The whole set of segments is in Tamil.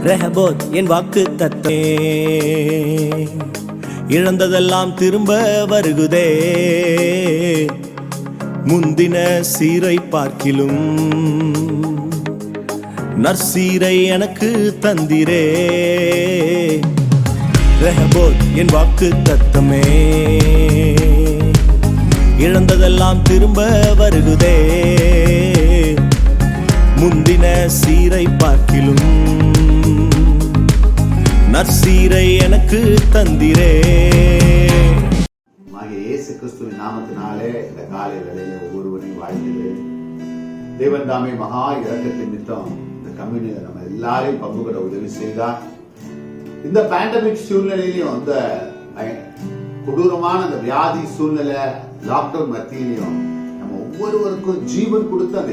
ரெஹபோத் என் வாக்கு தத்தமே, இழந்ததெல்லாம் திரும்ப வருகுதே, முந்தின சீரை பார்க்கிலும் நற்சீரை எனக்கு தந்திரே. ரெஹபோத் என் வாக்கு தத்தமே, இழந்ததெல்லாம் திரும்ப வருகுதே, முந்தின சீரை பார்க்கிலும் நற்சீரை எனக்கு தந்திரே. இயேசு கிறிஸ்துவின் நாமத்தினாலே இந்த காலை வேளையில ஒவ்வொருவரையும் வாழ்கிறேன். தேவன் தாமே மகா இரக்கத்தின் நிமித்தம் இந்த கம்யூனிட்டியில நம்ம எல்லாரையும் பங்கு பெற உதவி செய்தார். இந்த பேண்டமிக் சூழ்நிலையிலையும் இந்த கொடூரமான அந்த வியாதி சூழ்நிலை லாக்டவுன் மத்தியிலையும் நம்ம ஒவ்வொருவருக்கும் ஜீவன் கொடுத்த அந்த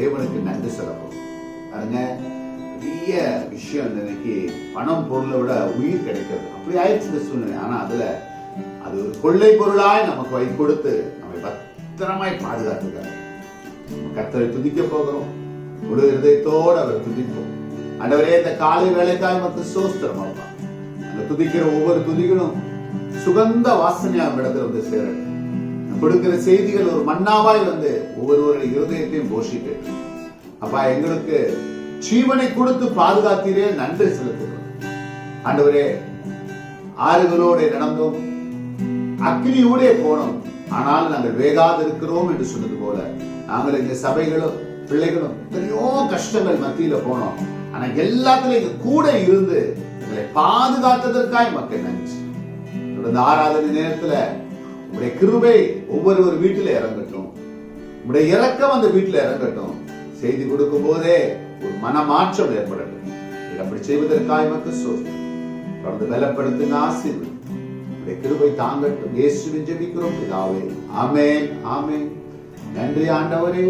தேவனுக்கு நன்றி சொல்லப்போம். பாருங்க, பெரிய விஷயம் இன்னைக்கு பணம் பொருளை விட உயிர் கிடைக்கிறது அப்படி ஆயிடுச்சு இந்த சூழ்நிலை. ஆனா அதுல அது ஒரு கொள்ளை பொருளாய் நமக்கு வை கொடுத்து நம்மை பத்திரமாய் பாதுகாத்துக்காரு. கர்த்தரை துதிக்க போகிறோம், முழு இருதயத்தோடு அவர் துதிப்போம். ஆண்டவரே, இந்த காலை வேலைக்காய் நமக்கு சோஸ்திரம் அப்பா. அந்த துதிக்கிற ஒவ்வொரு துதிகளும் சுகந்த வாசனையா இடத்துல வந்து சேரட்டும். கொடுக்கிற செய்திகள் ஒரு மன்னாவாய் வந்து ஒவ்வொருவருடைய இருதயத்தையும் போஷிக்கட்டும். அப்பா, எங்களுக்கு ஜீவனை கொடுத்து பாதுகாத்தீரே, நன்றி செலுத்துகிறோம். ஆண்டவரே, ஆறுகளோடு நடந்தோம், அக்னியோட போனோம், ஆனால் நாங்கள் வேகாது இருக்கிறோம் என்று சொன்னது போல நாங்கள் எங்க சபைகளும் பிள்ளைகளும் எத்தனையோ கஷ்டங்கள் மத்தியில போனோம். ஆனா எல்லாத்துலயும் எங்க கூட இருந்து எங்களை பாதுகாத்ததற்காக மக்கள் நன்றி. தொடர்ந்து ஆராதனை நேரத்துல உங்களுடைய கிருபை ஒவ்வொரு வீட்டில இறங்கட்டும், உங்களுடைய இரக்கம் அந்த வீட்டுல இறங்கட்டும். செய்தி கொடுக்கும் போதே ஒரு மனமாற்றம் ஏற்படட்டும். அப்படி செய்வதற்காக மக்கள் சோதனை தொடர்ந்து பலப்படுத்துங்க, ஆசீர்வதி. கிருபை தாங்கட்டும். இயேசுவின் ஜெபிக்கிறோம் பிதாவே, ஆமென், ஆமென். நன்றி ஆண்டவரே.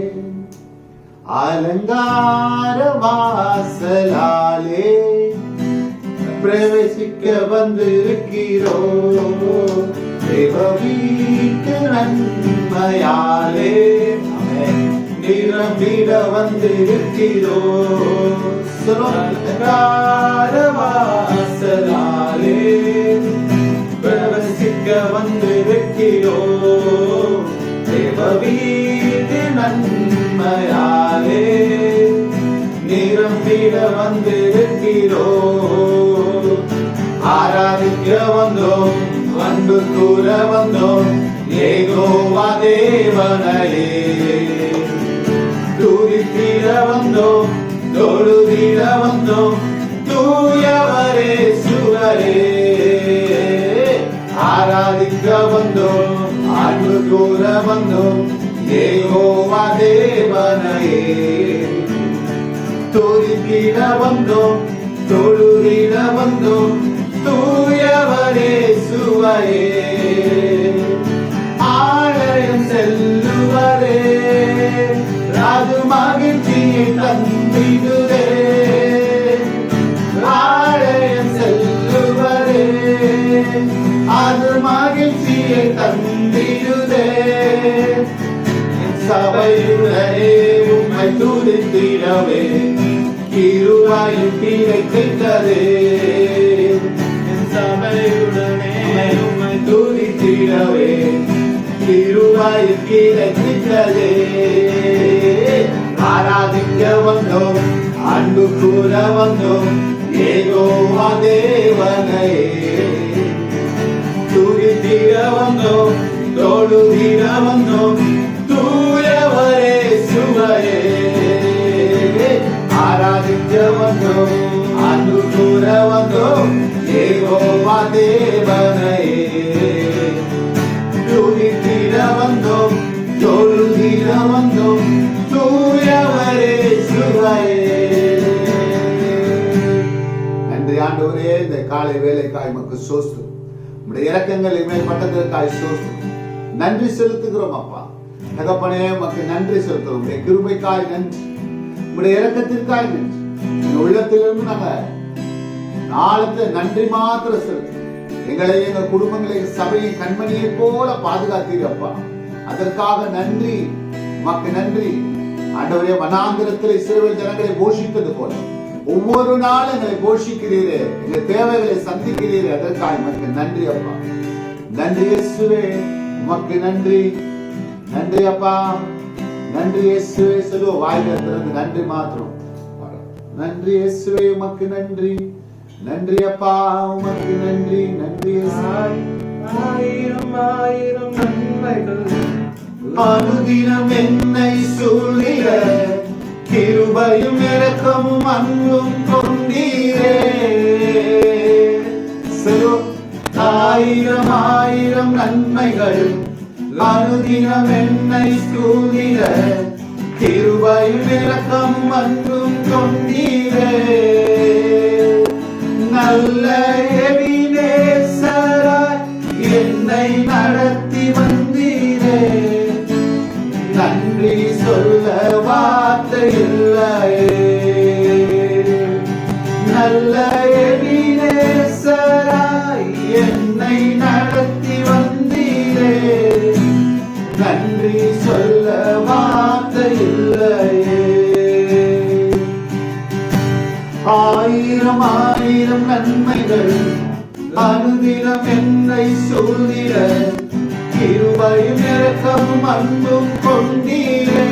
அலங்கார வாசலாலே பிரவேசிக்க வந்திருக்கிறோம், தேவ வீட்டு நன்மையாலே நிரம்பிட வந்திருக்கிறோம். அலங்கார வாசலாலே பிரவேசிக்க வந்திருக்கிறோம், தேவ வீட்டு நன்மையாலே நிரம்பிட வந்திருக்கிறோம். ஆராதிக்க வந்தோம், அன்பு கூற வந்தோம், யெகோவா தேவனையே துதித்திட வந்தோம், தொழுதிட வந்தோம், தூயவரே சுவரே. ஆராதிக்க வந்தோம், அன்பு கூற வந்தோம், யெகோவா தேவனையே துதித்திட வந்தோம், தொழுதிட வந்தோம், தூயவரே சுவையே. ஆலயம் செல்லுவரே, ராஜு மகிழ்ச்சியை தந்திடுதே. ஆலயம் செல்லுவரே, அது மகிழ்ச்சியை தந்திடுதே. சபையுடனே உம்மை துதித்திடவே கிருபையும் கிடைத்ததே. சபையுடனே உம்மை துதித்திடவே கிருபையும் கிடைத்ததே. ஆராதிக்க வந்தோம், அன்பு கூற வந்தோம், யெகோவா தேவனையே துதித்திட வந்தோம், தொழுதிட வந்தோம், தூயவரே சுவையே. ஆராதிக்க வந்தோம், அன்பு கூற வந்தோம், யெகோவா தேவனையே துதித்திட வந்தோம், தொழுதிட வந்தோம், தூயவரே சுவையே. நன்றி ஆண்டவரே, இந்த காலை வேலைக்காய் மக்கு சோஸ்து, உடைய இரக்கங்கள் இனிமேல் பட்டதற்காய் சோஸ்து நன்றி செலுத்துகிறோம். அப்பா தகப்பனே, மக்கு நன்றி செலுத்துகிறோம். உடைய கிருபைக்காய் நன்றி, உடைய இரக்கத்திற்காய் நன்றி. உள்ளத்திலிருந்து நாங்க நாளத்தை நன்றி மாத்திர செலுத்தும். எங்களை, எங்கள் குடும்பங்களை, சபையை கண்மணியை போல பாதுகாத்தீரப்பா. அதற்காக நன்றி, மக்கு நன்றி. ஆண்டவரே, வனாந்திரத்தில் இஸ்ரவேல் ஜனங்களை போஷித்தது போல ஒவ்வொரு நாளும் எங்களை போஷிக்கிறீரே, எங்கள் தேவைகளை சந்திக்கிறீரே, அதற்காக உமக்கு நன்றி அப்பா. நன்றி இயேசுவே, உமக்கு நன்றி. நன்றி அப்பா, நன்றி இயேசுவே. சொல்லுவோம் வாயில திறந்து நன்றி மாத்திரம். நன்றி இயேசுவே, உமக்கு நன்றி. நன்றி அப்பா, உமக்கு நன்றி. நன்றி ஆயிரம் ஆயிரம் நன்மைகள் அனுதினம் என்னை சூழிட கிருபையும் இரக்கமும் அன்பும் கொண்டீரே. ஆயிரம் ஆயிரம் நன்மைகள் அனுதினம் என்னை சூழிட கிருபையும் இரக்கமும் அன்பும் கொண்டீரே. நல்ல எபினேசராய் என்னை நடத்தி வந்தீரே. நன்றி சொல்ல வார்த்தை இல்லையே. நல்ல எபினேசராய் என்னை நடத்தி வந்தீரே. நன்றி சொல்ல வார்த்தை இல்லையே. ஆயிரம் ஆயிரம் நன்மைகள் அனுதினம் என்னை சூழ்ந்திட கிருபையும் இரக்கமும் அன்பும் கொண்டீரே.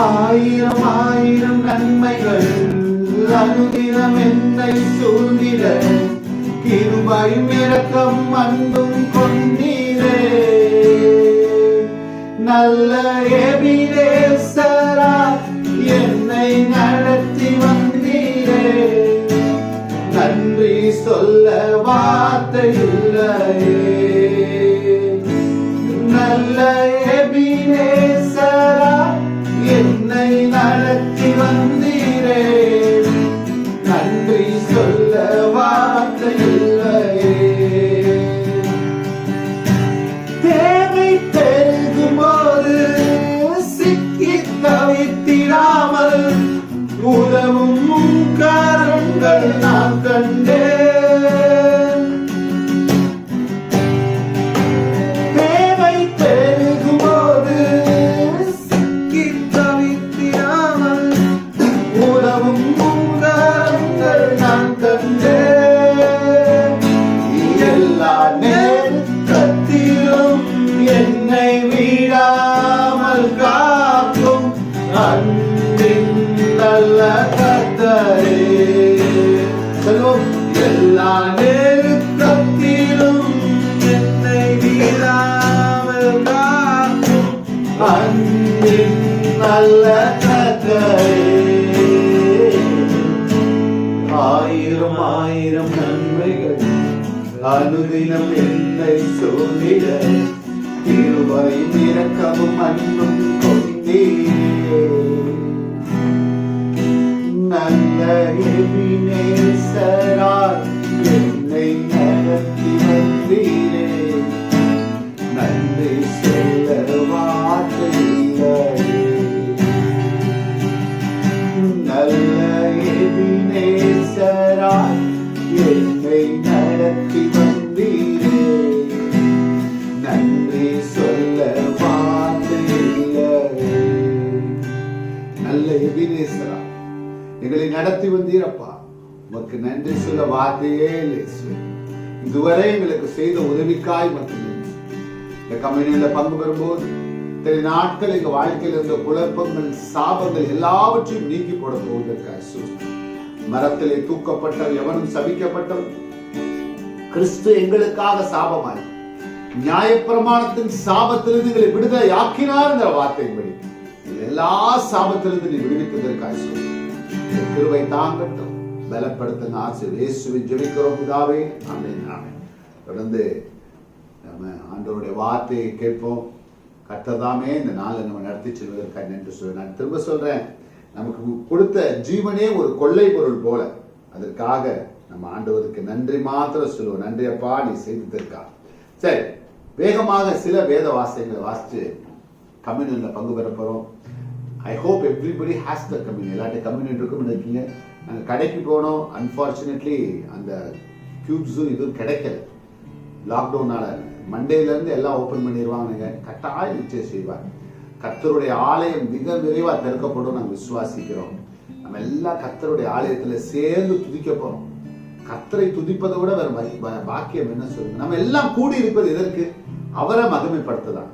ஆயிரம் ஆயிரம் நன்மைகள் அனுதினம் என்னை சூழ்ந்திட கிருபையும் இரக்கமும் அன்பும் கொண்டீரே. நல்ல எபினேசராய் என்னை நடத்தி வந்தீரே. நன்றி சொல்ல வார்த்தை இல்லையே. நல்ல எபினேசராய் என்னை நடத்தி வந்தீரே. நன்றி சொல்ல வார்த்தை இல்லையே. தேவை பெருகும் போது சிக்கி தவித்திடாமல் உதவும் கரங்கள் நான் கண்டேன். தேவை பெருகும் போது சிக்கி தவித்திடாமல் உதவும் கரங்கள் நான் கண்டேன். எல்லா நேரத்திலும் என்னை விடாமல் காக்கும் அன்பின் நல்ல கர்த்தரே. சொல்லுவோம், எல்லா நேரத்திலும் என்னை விடாமல் காக்கும் அன்பின் நல்ல கர்த்தரே. ஆயிரம் ஆயிரம் நன்மைகள் அனுதினம் என்னை சூழ்ந்திட கிருபையும் இரக்கமும் அன்பும் கொண்டீரே. நல்ல எபினேசராய் என்னை நடத்தி வந்தீரே. நன்றி சொல்ல வார்த்தை இல்லையே. நல்ல எபினேசராய் என்னை நடத்தி வந்தீரே. நன்றி சொல்ல வார்த்தை இல்லையே. நல்ல எபினேசராய் எங்களை நடத்தி வந்தீரப்பா, உமக்கு நன்றி சொல்ல வார்த்தையே இல்லை. இதுவரை எங்களுக்கு செய்த உதவிக்காய் உமக்கு நன்றி. இந்த கம்யூனியில பங்கு பெறும்போது இத்தனை நாட்கள் எங்க வாழ்க்கையில் இருந்த குழப்பங்கள் சாபங்கள் எல்லாவற்றையும் நீக்கி போட போவதற்காக மரத்திலே தூக்கப்பட்ட எவனும் சபிக்கப்பட்டவன் கிறிஸ்து எங்களுக்காக சாபமாய் நியாயப்பிரமாணத்தின் சாபத்திலிருந்து எங்களை விடுதலை ஆக்கினார். வார்த்தையின்படி எல்லா சாபத்திலிருந்து நீ விடுவிப்பதற்காக கிருபை தாங்கட்டும், பலப்படுத்துங்க. ஆசிரியர் இயேசுவின் ஜெபிக்கிறோம் பிதாவே, ஆமென் ஆமென். தொடர்ந்து நம்ம ஆண்டவருடைய வார்த்தையை கேட்போம். கர்த்தர்தாமே இந்த நாளை நம்ம நடத்தி செல்வதற்காக நன்றி சொல்றேன். நான் திரும்ப சொல்றேன், நமக்கு கொடுத்த ஜீவனே ஒரு கொள்ளை பொருள் போல. அதற்காக நம்ம ஆண்டவருக்கு நன்றி மாத்திரம் சொல்லுவோம். நன்றி அப்பா, நீ செய்ததற்காக. சரி, வேகமாக சில வேத வாசியங்களை வாசிச்சு கம்யூனியன்ல பங்கு பெற போறோம். I hope everybody has the communion. எல்லாத்தையும் கம்யூனியன் இருக்கும் நினைக்கீங்க. நாங்கள் கடைக்கு போனோம், அன்பார்ச்சுனேட்லி அந்த கியூப்ஸும் இதுவும் கிடைக்கல. லாக்டவுனால மண்டேல இருந்து எல்லாம் ஓப்பன் பண்ணிடுவாங்க. கட்டாயம் நிச்சயம் செய்வாங்க. கர்த்தருடைய ஆலயம் மிக விரைவா திறக்கப்படும் நாங்கள் விசுவாசிக்கிறோம். நம்ம எல்லாம் கர்த்தருடைய ஆலயத்துல சேர்ந்து துதிக்க போறோம். கர்த்தரை துதிப்பதை விட வேற பாக்கியம் என்ன சொல்லுங்க? நம்ம எல்லாம் கூடி இருப்பது எதற்கு? அவரை மகிமைப்படுத்ததான்.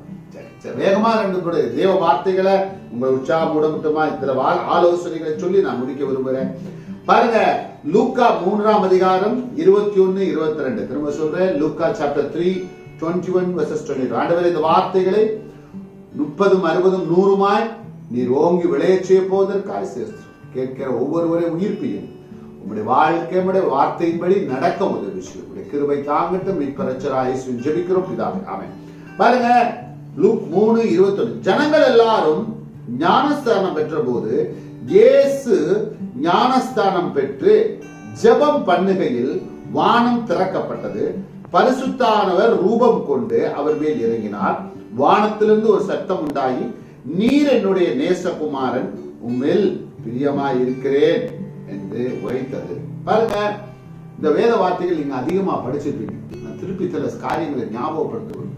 வேகமா ரெண்டு தேவ வார்த்தைகளை உங்கள் உற்சாகம் ஊடகமா இந்த ஆலோசனைகளை சொல்லி நான் முடிக்க விரும்புகிறேன். பாருங்க, லூக்கா 3ஆம் அதிகாரம் 21, 22. திரும்ப சொல்றேன், லூக்கா சாப்டர் 3:21 verses 22. ஆண்டவரே, இந்த வார்த்தைகளை 30, 60, 100 நீர் ஓங்கி விளைய செய்ய போவதற்காக கேட்கிற ஒவ்வொருவரையும் உயிர்ப்பியும் உங்களுடைய வாழ்க்கை உடைய வார்த்தையின்படி நடக்க உதவி செய்யும். உங்களுடைய கிருபை தாங்கட்டும். மீட்பரட்சராய் இயேசுவின் ஜெபிக்கிறோம் பிதாவே, ஆமென். பாருங்க, லூக் 3:21. ஜனங்கள் எல்லாரும் ஞானஸ்தானம் பெற்ற போது இயேசு ஞானஸ்தானம் பெற்று ஜெபம் பண்ணுகையில் வானம் திறக்கப்பட்டது. பரிசுத்தானவர் ரூபம் கொண்டு அவர் மேல் இறங்கினார். வானத்திலிருந்து ஒரு சத்தம் உண்டாகி, நீர் என்னுடைய நேசகுமாரன், உம்மில் பிரியமாய் இருக்கிறேன் என்று உரைத்தது. பாருங்க, இந்த வேத வார்த்தைகள் நீங்க அதிகமா படிச்சிருப்பீங்க. நான் திருப்பி சில காரியங்களை ஞாபகப்படுத்துவேன்.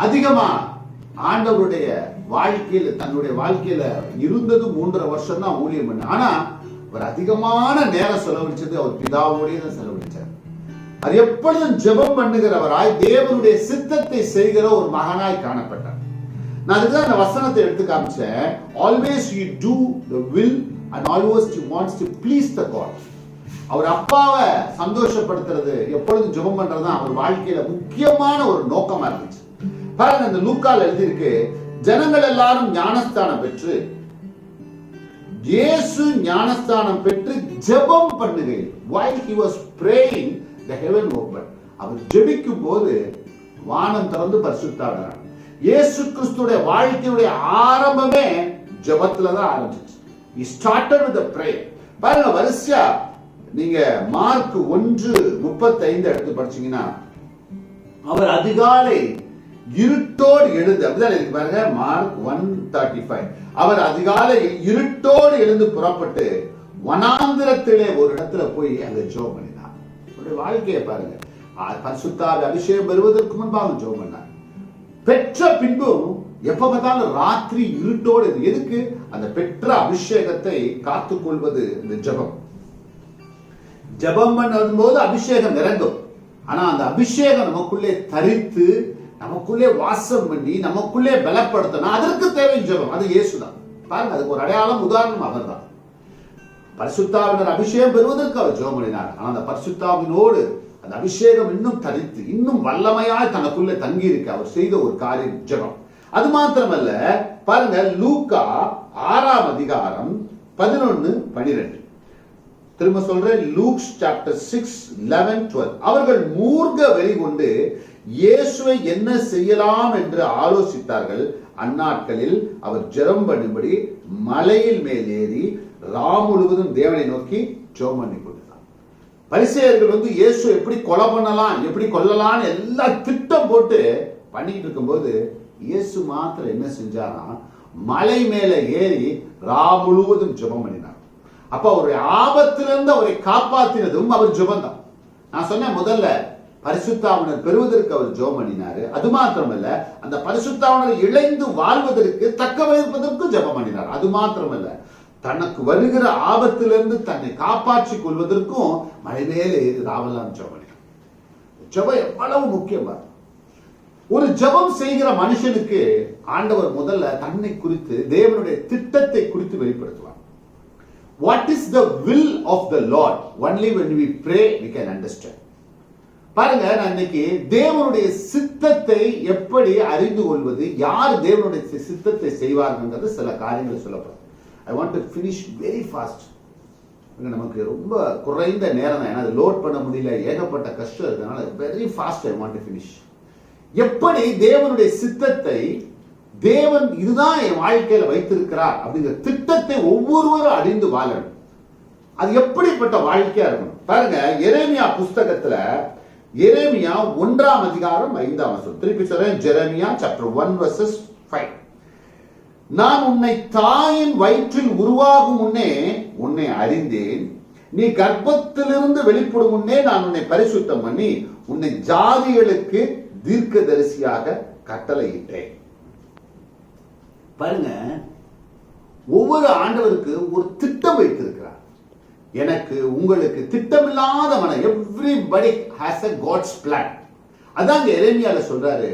அதிகமா ஆண்டவருடைய வாழ்க்கையில, தன்னுடைய வாழ்க்கையில இருந்தது 3.5 வருஷம் தான் ஊழியம் பண்ண. ஆனா ஒரு அதிகமான நேரம் செலவழிச்சது அவர் பிதாவோடய தான் செலவழிச்சார். அது எப்பொழுதும் ஜெபம் பண்ணுகிறவராய் தேவனுடைய சித்தத்தை செய்கிற ஒரு மகனாய் காணப்பட்டார். நான் அதுதான் அந்த வசனத்தை எடுத்து காமிச்சேன். Always you do the will and always you wants to please the God. அவர் அப்பாவை சந்தோஷப்படுத்துறது, எப்பொழுதும் ஜெபம் பண்றதுதான் அவர் வாழ்க்கையில முக்கியமான ஒரு நோக்கமா இருந்துச்சு. பாருங்க, இந்த லூக்கால எழுதியிருக்கு, ஜனங்கள் எல்லாரும் ஞானஸ்தானம் பெற்று, இயேசு ஞானஸ்தானம் பெற்று ஜெபம் பண்ணுகையில், while he was praying the heaven opened. அவர் ஜெபிக்கும் போது வானம் திறந்து பரிசுத்தாவினார். இயேசு கிறிஸ்துடைய வாழ்க்கையுடைய ஆரம்பமே ஜெபத்துல தான் ஆரம்பிச்சு. he started with the prayer. பாருங்க, வரிசையா நீங்க மார்க் 1:35 எடுத்து படிச்சீங்கன்னா, அவர் அதிகாலை இருட்டோடு எழுந்து, அப்படிதான் இருக்கு பாருங்க, மார்க் 1:35. அவர் அதிகாலை இருட்டோடு எழுந்து புறப்பட்டு வனாந்திரத்திலே ஒரு இடத்துல போய் அங்க ஜெபம் பண்ணினார். அவருடைய வாழ்க்கையை பாருங்க. பரிசுத்தாவின் அபிஷேகம் பெறுவதற்கு முன்பாக ஜெபம் பண்ணார். பெற்ற பின்பும் எப்ப பார்த்தாலும் ராத்திரி இருட்டோடு. எதுக்கு? அந்த பெற்ற அபிஷேகத்தை காத்துக்கொள்வது. இந்த ஜெபம் பண்ணும் போது அபிஷேகம் இறங்கும். ஆனா அந்த அபிஷேகம் நமக்குள்ளே தரித்து, நமக்குள்ளே வாசம் பண்ணி, நமக்குள்ளே பலப்படுத்தணும். அதற்கு தேவை ஜெபம். அது இயேசுதான். பாருங்க, அதுக்கு ஒரு அடையாளம், உதாரணம் அவர் தான். பரிசுத்தாவினர் அபிஷேகம் பெறுவதற்கு அவர் ஜெபம் பண்ணினார். ஆனா அந்த பரிசுத்தாவினோடு அந்த அபிஷேகம் இன்னும் தரித்து, இன்னும் வல்லமையாய் தனக்குள்ளே தங்கி இருக்க அவர் செய்த ஒரு காரியம் ஜெபம். அது மாத்திரமல்ல, பாருங்க, லூக்கா 6ஆம் அதிகாரம் 11, 12. திரும்ப சொல்றேன், லூக் சாப்டர் 6:11-12. அவர்கள் மூர்க்க வெறி கொண்டு இயேசுவை என்ன செய்யலாம் என்று ஆலோசித்தார்கள். அந்நாட்களில் அவர் ஜெபம் பண்ணும்படி மலையில் மேல் ஏறி முழுவதும் தேவனை நோக்கி ஜெபம் பண்ணி கொண்டிருந்தார். பரிசேயர்கள் இயேசு எப்படி கொலை பண்ணலாம், எப்படி கொல்லலாம் எல்லா திட்டம் போட்டு பண்ணிட்டு இருக்கும்போது இயேசு மாத்திரம் என்ன செஞ்சாரா, மலை மேல ஏறி முழுவதும் ஜெபம் பண்ணினார். அப்ப அவருடைய ஆபத்திலிருந்து அவரை காப்பாற்றினதும் அவர் ஜெபம் தான். நான் சொன்ன முதல்ல பரிசுத்தாவினர் பெறுவதற்கு அவர் ஜெபம் பண்ணினாரு. அது மாத்திரமல்ல, அந்த பரிசுத்தாவினர் இழைந்து வாழ்வதற்கு, தக்க வைப்பதற்கு ஜெபம் பண்ணினார். அது மாத்திரமல்ல, தனக்கு வருகிற ஆபத்திலிருந்து தன்னை காப்பாற்றிக் கொள்வதற்கும் மலை மேலே ஏறி ராவெல்லாம் ஜெபம் பண்ணினார். ஜெபம் எவ்வளவு முக்கியமா. ஒரு ஜெபம் செய்கிற மனுஷனுக்கு ஆண்டவர் முதல்ல தன்னை குறித்து, தேவனுடைய திட்டத்தை குறித்து வெளிப்படுத்துவார். What is the will of the Lord? Only when we pray we can understand. பாருங்க, நான் இன்னைக்கு தேவனுடைய சித்தத்தை எப்படி அறிந்து கொள்வது, யார் தேவனுடைய சித்தத்தை செய்வார்கள் சில காரியங்களை சொல்லப்படும். I want to finish very fast. நமக்கு ரொம்ப குறைந்த நேரம் தான், ஏன்னா அது லோட் பண்ண முடியல, ஏகப்பட்ட கஷ்டம் இருக்கனால very fast I want to finish. எப்படி தேவனுடைய சித்தத்தை, தேவன் இதுதான் என் வாழ்க்கையில வைத்திருக்கிறார் அப்படிங்கிற திட்டத்தை ஒவ்வொருவரும் அறிந்து வாழணும். அது எப்படிப்பட்ட வாழ்க்கையா இருக்கணும். பாருங்க, எரேமியா புஸ்தகத்துல, எரேமியா 1ஆம் அதிகாரம் 5ஆம் வசனம். திருப்பி சொல்றேன், ஜெரேமியா chapter 1 verses 5. நான் உன்னை தாயின் வயிற்றில் உருவாகும் முன்னே உன்னை அறிந்தேன், நீ கர்ப்பத்திலிருந்து வெளிப்படும் முன்னே நான் உன்னை பரிசுத்தம் பண்ணி உன்னை ஜாதிகளுக்கு தீர்க்கதரிசியாக கட்டளையிட்டேன். பாருங்க, ஒவ்வொரு ஆண்டவருக்கு ஒரு திட்டம் வைத்திருக்கிறார். எனக்கு உங்களுக்கு திட்டமில்லாத மனம். Everybody has a God's plan. அதான் எரேமியால சொல்றாரு,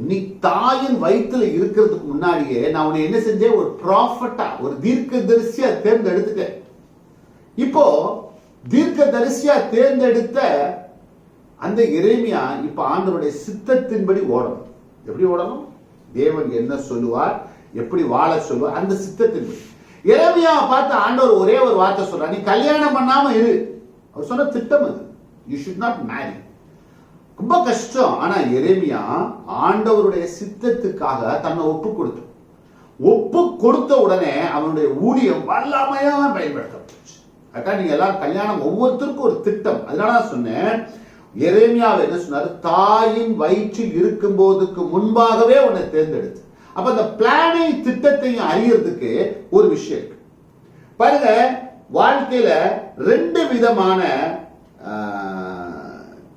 நீ தாயின் வயிற்றுல இருக்கிறதுக்கு முன்னாடியே நான் உன்னை என்ன செஞ்சேன், ஒரு ப்ராஃபட்டா, ஒரு தீர்க்கதரிசியா தேர்ந்தெடுத்துட்டேன். இப்போ தீர்க்கதரிசியா தேர்ந்தெடுத்த அந்த எரேமியா இப்ப ஆண்டவருடைய சித்தத்தின்படி ஓடணும். எப்படி ஓடணும்? தேவன் என்ன சொல்லுவார், எப்படி வாழ சொல்லுவார், அந்த சித்தத்தின்படி. எரேமியாவை பார்த்து ஆண்டவர் ஒரே ஒரு வார்த்தை சொல்றார், நீ கல்யாணம் பண்ணாம இரு. அவர் சொன்ன திட்டம் அது. யூ ஷுட் நாட் மேரி. ரொம்ப கஷ்டம். ஆனா எரேமியா ஆண்டவருடைய சித்தத்துக்காக தன்னை ஒப்பு கொடுத்த உடனே அவனுடைய ஊழியம் வல்லமையா பயன்படுத்தப்பட்டுச்சு. அதான் நீங்க எல்லாரும் கல்யாணம் ஒவ்வொருத்தருக்கும் ஒரு திட்டம். அதனால சொன்னேன், எரேமியாவை என்ன சொன்னாரு, தாயின் வயிற்றில் இருக்கும் போதுக்கு முன்பாகவே உன்னை தேர்ந்தெடுத்து. அப்ப அந்த பிளானை, திட்டத்தையும் அறியறதுக்கு ஒரு விஷயம் இருக்கு. பாருங்க, வாழ்க்கையில 2 விதமான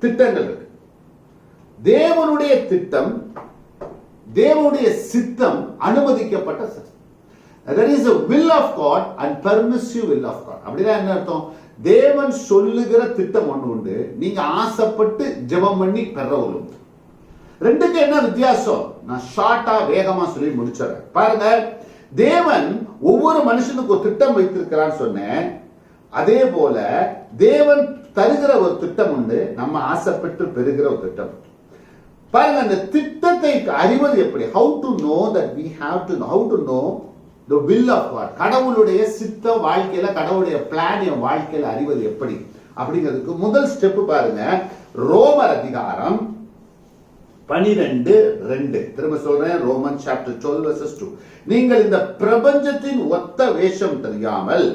திட்டங்கள் இருக்கு. தேவனுடைய திட்டம், தேவனுடைய சித்தம், அனுமதிக்கப்பட்ட சித்தம். There is a will of God and permissive will of God. அப்படின்னா என்ன அர்த்தம்? தேவன் சொல்லுகிற திட்டம் ஒன்று உண்டு, நீங்க ஆசைப்பட்டு ஜெபம் பண்ணி பெற உண்டு. ரெண்டுக்கு என்ன வித்தியாசம்? நான் ஷார்ட்டா வேகமா சொல்லி முடிச்சிடறேன். பாருங்க, தேவன் ஒவ்வொரு மனுஷனுக்கு ஒரு திட்டம் வைத்திருக்கிறான்னு சொன்னேன். அதே போல தேவன் தருகிற ஒரு திட்டம் உண்டு, நம்ம ஆசைப்பட்டு பெறுகிற ஒரு திட்டம். பாருங்க, அந்த திட்டத்தை அறிவது எப்படி? How to know that we have to know, how to know the will of God. கடவுளுடைய சித்தம் வாழ்க்கையில, கடவுளுடைய பிளான் என் வாழ்க்கையில அறிவது எப்படி அப்படிங்கிறதுக்கு முதல் ஸ்டெப் பாருங்க, ரோமர் அதிகாரம் 12:2. திரும்ப சொல்றேன், ரோமன் சாப்டர் 12 verses 2. நீங்கள் இந்த பிரபஞ்சத்தின் ஒத்த வேஷம் தெரியாமல்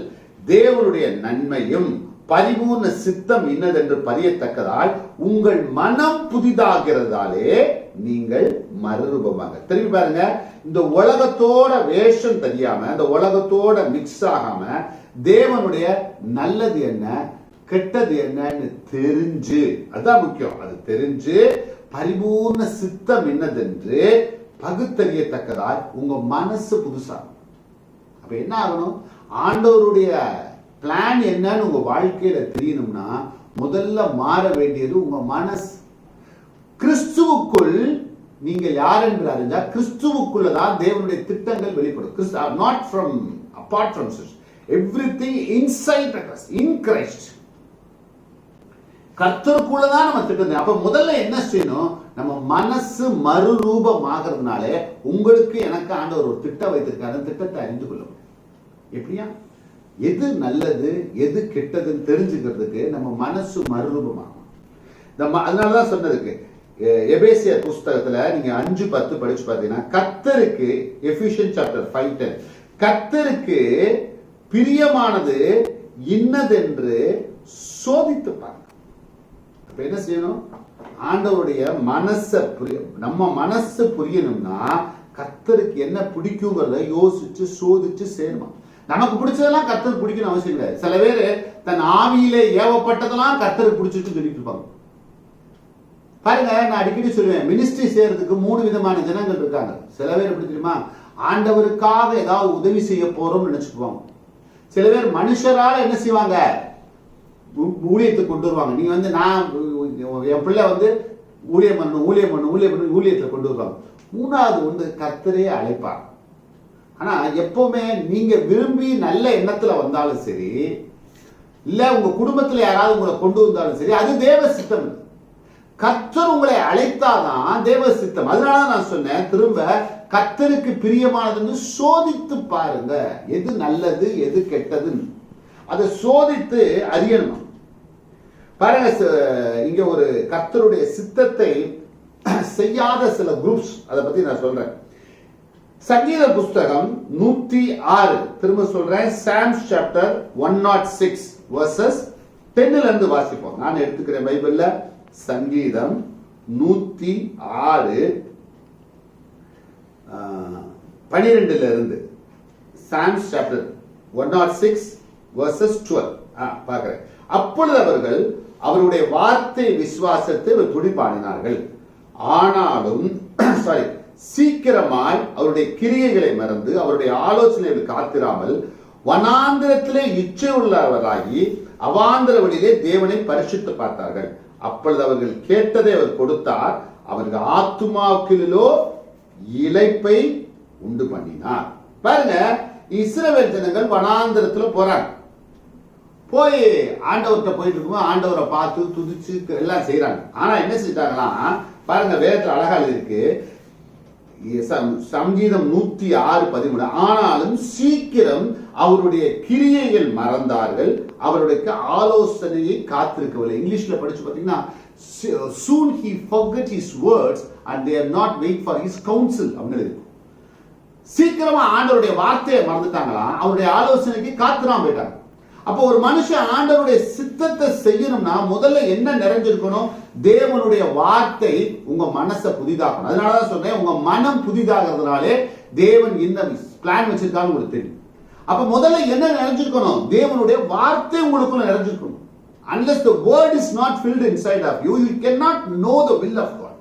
தேவனுடைய நன்மையும் பரிபூர்ண சித்தம் இன்னதென்று பரியத்தக்கதால் உங்கள் மனம் புதிதாகிறதாலே நீங்கள் மறுரூபமாக. திரும்பி பாருங்க, இந்த உலகத்தோட வேஷம் தெரியாம, இந்த உலகத்தோட மிக்ஸ் ஆகாம தேவனுடைய நல்லது என்ன, கெட்டது என்னன்னு தெரிஞ்சு, அதுதான் முக்கியம், அது தெரிஞ்சு பரிபூர்ண சித்தம் என்னதென்று பகுத்தறியத்தக்கதால் உங்க மனசு புதுசாகும். அப்ப என்ன ஆகணும்? ஆண்டவருடைய பிளான் என்னன்னு உங்க வாழ்க்கையில தெரியணும்னா முதல்ல மாற வேண்டியது உங்க மனசு. கிறிஸ்துவுக்குள் நீங்க யார் என்று அறிஞ்சா கிறிஸ்துவுக்குள்ளதான் தேவனுடைய திட்டங்கள் வெளிப்படும். Not from apart from everything inside us in Christ. கர்த்தருக்குள்ளதான் நம்ம திட்டம். அப்ப முதல்ல என்ன செய்யணும்? நம்ம மனசு மறுரூபம் ஆகிறதுனாலே உங்களுக்கு எனக்கு ஆண்டவர் ஒரு திட்டம் வைத்திருக்காரு. அந்த திட்டத்தை அறிந்து கொள்ள முடியும். எப்படியா? எது நல்லது எது கெட்டதுன்னு தெரிஞ்சுக்கிறதுக்கு நம்ம மனசு மறுரூபமாகும். அதனாலதான் சொன்னதுக்கு எபேசியர் புஸ்தகத்துல நீங்க 5:10 படிச்சு பார்த்தீங்கன்னா, கர்த்தருக்கு, எபிசியன்ஸ் சாப்டர் 5:10, கர்த்தருக்கு பிரியமானது இன்னதென்று சோதித்து பாருங்க. அப்ப என்ன செய்யணும்? ஆண்டவருடைய நம்ம மனசு புரியணும்னா கர்த்தருக்கு என்ன பிடிக்குங்கிறத யோசிச்சு சோதிச்சு செய்யணுமா. நமக்கு பிடிச்சதெல்லாம் கர்த்தருக்கு பிடிக்கணும் அவசியம் கிடையாது. சில பேர் தன் ஆவியிலே ஏவப்பட்டதெல்லாம் கர்த்தருக்கு பிடிச்சிட்டு சொல்லிட்டு இருப்பாங்க. பாருங்க, நான் அடிக்கடி சொல்லுவேன், மினிஸ்ட்ரி செய்யறதுக்கு 3 விதமான ஜனங்கள் இருக்காங்க. சில பேர் எப்படி தெரியுமா? ஆண்டவருக்காக ஏதாவது உதவி செய்ய போறோம்னு நினைச்சுக்குவாங்க. சில பேர் மனுஷரால என்ன செய்வாங்க? ஊழியத்தை கொண்டு வருவாங்க. நீங்க வந்து நான் என் பிள்ளை வந்து ஊழியம் பண்ணணும் ஊழியத்தை கொண்டு வருவாங்க. 3வது கர்த்தரே அழைப்பாங்க. ஆனா எப்பவுமே நீங்க விரும்பி நல்ல எண்ணத்துல வந்தாலும் சரி, இல்ல உங்க குடும்பத்துல யாராவது உங்களை கொண்டு வந்தாலும் சரி, அது தேவ சித்தம். கர்த்தர் உங்களை அழைத்தாதான் தேவ சித்தம். அதனால நான் சொன்னேன், திரும்ப கர்த்தருக்கு பிரியமானதுன்னு சோதித்து பாருங்க. எது நல்லது எது கெட்டதுன்னு அதை சோதித்து அறியணும். பாருங்க, இங்க ஒரு கர்த்தருடைய சித்தத்தை செய்யாத சில குரூப்ஸ், அதை பத்தி நான் சொல்றேன். சங்கீத புஸ்தகம் 106, திரும்ப சொல்றேன், சாம்ஸ் சாப்டர் 106 verses 10 இருந்து வாசிப்போம். நான் எடுத்துக்கிறேன் பைபிள்ல. சங்கீதம் 106 12 இருந்து, சாம்ஸ் சாப்டர் 106 verses 12 பார்க்கிறேன். அப்பொழுது அவர்கள் அவருடைய வார்த்தை விசுவாசத்தை துடிப்பாடினார்கள். ஆனாலும் சீக்கிரமாய் அவருடைய கிரியைகளை மறந்து அவருடைய ஆலோசனைகளை காத்திராமல் வனாந்திரத்திலே இச்சை உள்ளவராகி அவாந்திர வழியிலே தேவனை பரிசுத்து பார்த்தார்கள். அப்பொழுது அவர்கள் கேட்டதை அவர் கொடுத்தார். அவர்கள் ஆத்துமாக்களிலோ இளைப்பை உண்டு பண்ணினார். பாருங்க, இஸ்ரவேல் ஜனங்கள் வனாந்திரத்துல போறாங்க. போய் ஆண்டவர்கிட்ட போயிட்டு இருக்கும்போது ஆண்டவரை பார்த்து துதிச்சு எல்லாம் செய்யறாங்க. ஆனா என்ன செஞ்சிட்டாங்களாம் பாருங்க, வேதத்துல அழகா இருக்கு. சங்கீதம் 106:13 ஆனாலும் சீக்கிரம் அவருடைய கிரியைகள் மறந்தார்கள், அவருடைய ஆலோசனையை காத்திருக்கவில்லை. இங்கிலீஷ்ல படிச்சு பாத்தீங்கன்னா soon he forgot his words and they are not wait for his counsel அப்படின்னு இருக்கு. சீக்கிரமா ஆண்டவருடைய வார்த்தையை மறந்துட்டாங்களாம், அவருடைய ஆலோசனைக்கு காத்துறாம போயிட்டாங்க. அப்போ ஒரு மனுஷன் ஆண்டவருடைய சித்தத்தை செய்யணும்னா முதல்ல என்ன நிறைஞ்சிருக்கணும்? தேவனுடைய வார்த்தை உங்க மனசை புதிதாக்கணும். அதனாலதான் சொன்னேன், உங்க மனம் புதிதாகிறதுனாலே தேவன் என்ன பிளான் வச்சிருக்கான்னு உங்களுக்கு தெரியும். அப்ப முதல்ல என்ன நிறைஞ்சிருக்கணும்? தேவனுடைய வார்த்தை உங்களுக்குள்ள நிறைஞ்சிருக்கணும். Unless the word is not filled inside of you, you cannot know the will of God.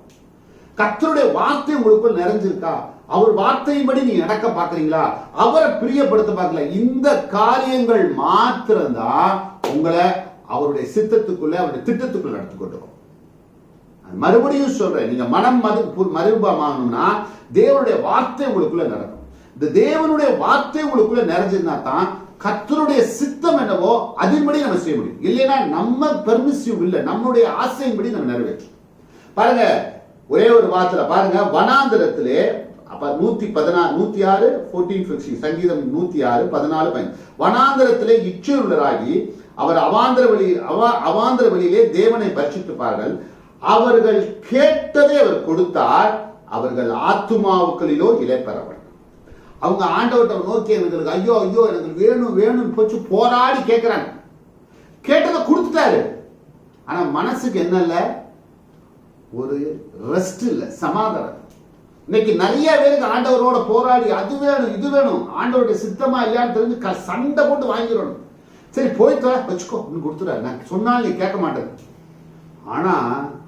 கர்த்தருடைய வார்த்தை உங்களுக்குள்ள நிறைஞ்சிருக்கா? அவர் வார்த்தையின்படி நீங்க நடக்க பாக்குறீங்களா? அவரை பிரியப்படுத்த பார்க்கல. இந்த காரியங்கள் மாத்திரம்தான் உங்களை அவருடைய சித்தத்துக்குள்ள அவருடைய திட்டத்துக்குள்ள நடத்தி கொண்டு வரும். மறுபடியும் சொல்றேன், நீங்க மனம் மறுபமாகணும்னா தேவனுடைய வார்த்தை உங்களுக்குள்ள நடக்கும். இந்த தேவனுடைய வார்த்தை உங்களுக்குள்ள நிறைஞ்சிருந்தா தான் கர்த்தருடைய சித்தம் என்னவோ அதன்படி நம்ம செய்ய முடியும். இல்லைன்னா நம்ம பெர்மிசிவ் இல்லை, நம்மளுடைய ஆசையின்படி நம்ம நிறைவேற்றும். பாருங்க, ஒரே ஒரு வார்த்தை பாருங்க, வனாந்திரத்திலே அப்ப 106:14-15 சங்கீதம் 106:14 வனாந்திரத்திலே இச்சையுள்ளராகி அவர் அவாந்திர வழியிலே தேவனை பரிசுத்தார்கள். அவர்கள் கேட்டதை அவர் கொடுத்தார், அவர்கள் ஆத்துமாவுக்களிலோ இளைப்பறவர். அவங்க ஆண்டவர்கிட்ட நோக்கி எங்களுக்கு ஐயோ ஐயோ எனக்கு வேணும் வேணும் போச்சு போராடி கேட்கிறாங்க. கேட்டதை கொடுத்துட்டாரு. ஆனா மனசுக்கு என்ன இல்ல? ஒரு ரெஸ்ட் இல்ல, சமாதானம். இன்னைக்கு நிறைய பேருக்கு ஆண்டவரோட போராடி அது வேணும் இது வேணும், ஆண்டவருடைய சித்தமா இல்லையான்னு தெரிஞ்சு சண்டை போட்டு வாங்கிடணும். சரி போயிட்டு வச்சுக்கோ கொடுத்துறாரு, நான் சொன்னாலும் நீ கேட்க மாட்டேன். ஆனா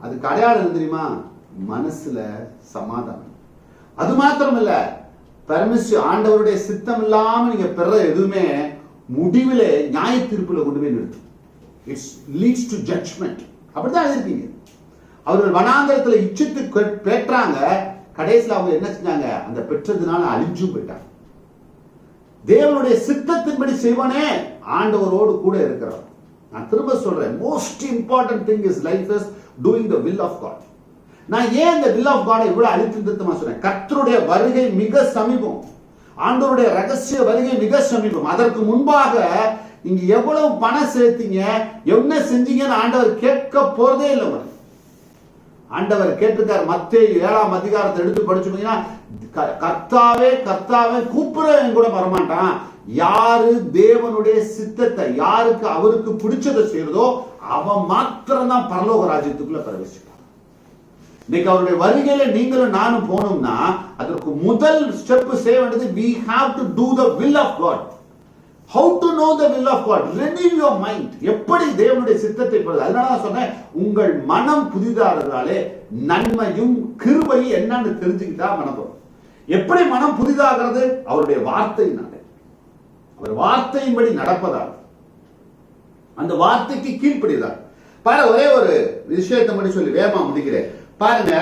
அதுக்கு அடையாளம் தெரியுமா? மனசுல சமாதானம். அது மாத்திரம் இல்ல, பர்மிஷன் ஆண்டவருடைய சித்தம் இல்லாம நீங்க பெற எதுவுமே முடிவில் நியாய தீர்ப்புல கொண்டு போய் நிறுத்தும். It's leads to judgement. அப்படிதான் இருக்கீங்க. அவர்கள் வனாந்தரத்துல இச்சித்து பெற்றாங்க, கடைசியில் அவங்க என்ன செஞ்சாங்க? அந்த பெற்றதுனால அழிஞ்சும் போயிட்டாங்க. தேவனுடைய சித்தத்தின்படி செய்வானே ஆண்டவரோடு கூட இருக்கிறார். நான் திரும்ப சொல்றேன், most important thing is life is doing the will of God. நான் ஏன் இந்த வில் ஆஃப் காட் இவ்வளவு அழுத்தமா சொல்றேன்? கர்த்தருடைய வருகை மிக சமீபம், ஆண்டவருடைய ரகசிய வருகை மிக சமீபம். அதற்கு முன்பாக நீங்க எவ்வளவு பணம் சேர்த்தீங்க, என்ன செஞ்சீங்கன்னு ஆண்டவர் கேட்க போறதே இல்லை. ஆண்டவர் கேட்டிருக்கார். மத்தேயு 7ஆம் அதிகாரத்தை எடுத்து படிச்சுட்டீங்கன்னா, கர்த்தாவே கர்த்தாவே கூப்பிடுறவன் கூட வரமாட்டான், யாரு தேவனுடைய சித்தத்தை யாருக்கு அவருக்கு பிடிச்சதை செய்யறதோ அவன் மாத்திரம் தான் பரலோக ராஜ்யத்துக்குள்ள பிரவேசிப்பான். இன்னைக்கு அவருடைய வருகையில நீங்களும் நானும் போனோம்னா அதற்கு முதல் ஸ்டெப் செய்ய வேண்டியது we have to do the will of God. How to know the will of God? Renew your mind. எப்படி தேவனுடைய சித்தத்தை பெறுவது? அதனால நான் சொன்னேன், உங்கள் மனம் புதிதாகிறதாலே நன்மையும் கிருபையும் என்னன்னு தெரிஞ்சுக்கிட்டா மனம். எப்படி மனம் புதிதாகிறது? அவருடைய வார்த்தையினாலே, அவர் வார்த்தையின்படி நடப்பதால், அந்த வார்த்தைக்கு கீழ்ப்படிதான். பாரு, ஒரே ஒரு விஷயத்தை மட்டும் சொல்லி வேகமா முடிக்கிறேன். பாருங்க,